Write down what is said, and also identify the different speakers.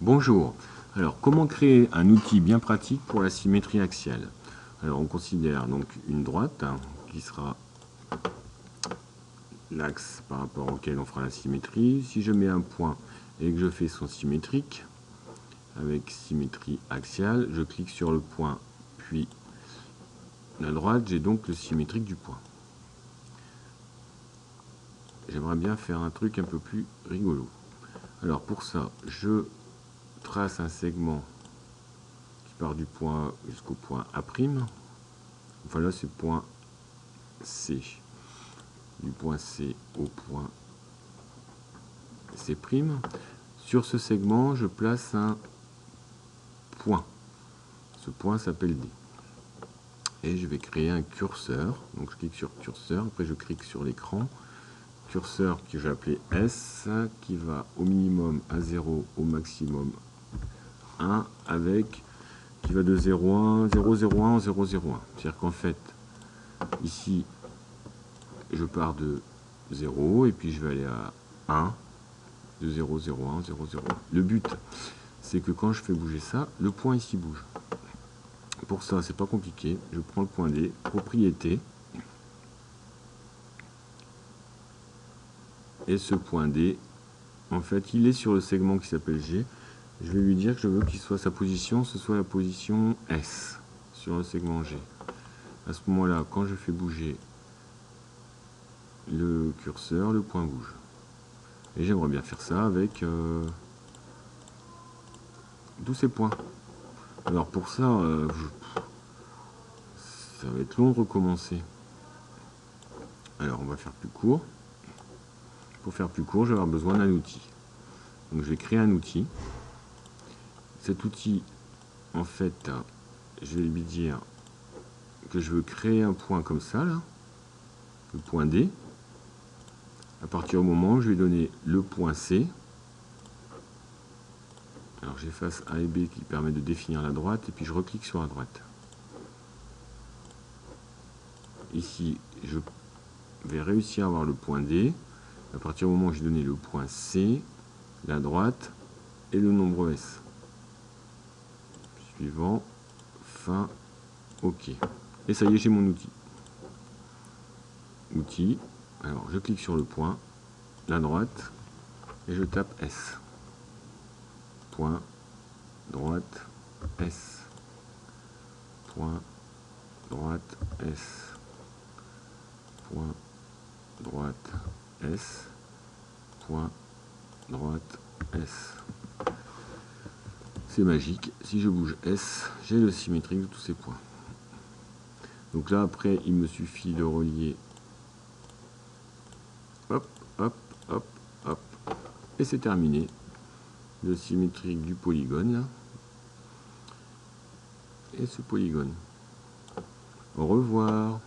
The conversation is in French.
Speaker 1: Bonjour. Alors, comment créer un outil bien pratique pour la symétrie axiale? Alors, on considère donc une droite qui sera l'axe par rapport auquel on fera la symétrie. Si je mets un point et que je fais son symétrique, avec symétrie axiale, je clique sur le point, puis la droite, j'ai donc le symétrique du point. J'aimerais bien faire un truc un peu plus rigolo. Alors, pour ça, je trace un segment qui part du point jusqu'au point A'. Enfin là, c'est point C. Du point C au point C'. Sur ce segment, je place un point. Ce point s'appelle D. Et je vais créer un curseur. Donc je clique sur curseur, après je clique sur l'écran. Curseur que j'ai appelé S, qui va au minimum à 0, au maximum 1, avec qui va de 0,1, 0,01, 0,01. C'est-à-dire qu'en fait, ici, je pars de 0 et puis je vais aller à 1, de 0, 0, 1, 0, 0. Le but, c'est que quand je fais bouger ça, le point ici bouge. Pour ça, c'est pas compliqué. Je prends le point D, propriété, et ce point D, en fait, il est sur le segment qui s'appelle G. Je vais lui dire que je veux qu'il soit sa position, ce soit la position S sur le segment G. À ce moment-là, quand je fais bouger le curseur, le point bouge. Et j'aimerais bien faire ça avec tous ces points. Alors pour ça, ça va être long de recommencer. Alors on va faire plus court. Pour faire plus court, je vais avoir besoin d'un outil. Donc je vais créer un outil. Cet outil, en fait, je vais lui dire que je veux créer un point comme ça, là, le point D. À partir du moment où je vais donner le point C. Alors j'efface A et B qui permet de définir la droite, et puis je reclique sur la droite. Ici, je vais réussir à avoir le point D. À partir du moment où j'ai donné le point C, la droite et le nombre S. Suivant, fin, OK. Et ça y est, j'ai mon outil. Outil, alors je clique sur le point, la droite, et je tape S. Point, droite, S. Point, droite, S. Point, droite, S. Point, droite, S. C'est magique. Si je bouge S, j'ai le symétrique de tous ces points. Donc là, après, il me suffit de relier. Hop, hop, hop, hop. Et c'est terminé. Le symétrique du polygone, là. Et ce polygone. Au revoir.